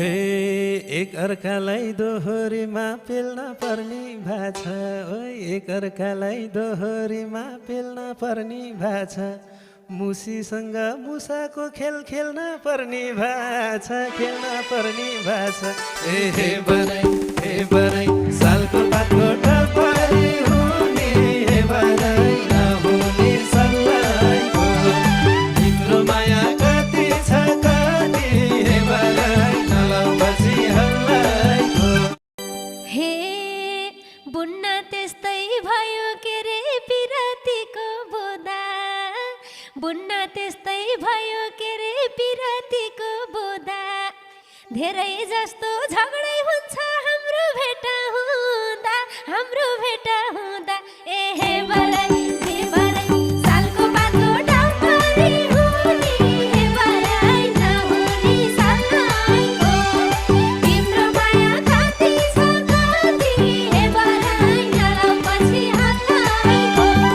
हे एक अर्कालाई दोहोरीमा पेल्न पर्ने भाषा ओ एक अर्कालाई दोहोरीमा पेल्न पर्ने भाषा मुसीसँग मुसाको खेल खेल्न पर्ने भाषा खेल्न पर्ने भाषा ए हे बनाई सालको पातको टपरी हुने हे बनाई नहुने सल्लाइको तिम्रो माया कति छ कति हे बनाई नलाउँपछि हल्लाइको हे बुन्न त्यस्तै भयो के रे पिरातीको बोदा बुन्न त्यस्तै भयो के रे पिरातीको बोदा धेरै जस्तो झगडै हुन्छ हाम्रो भेट हुँदा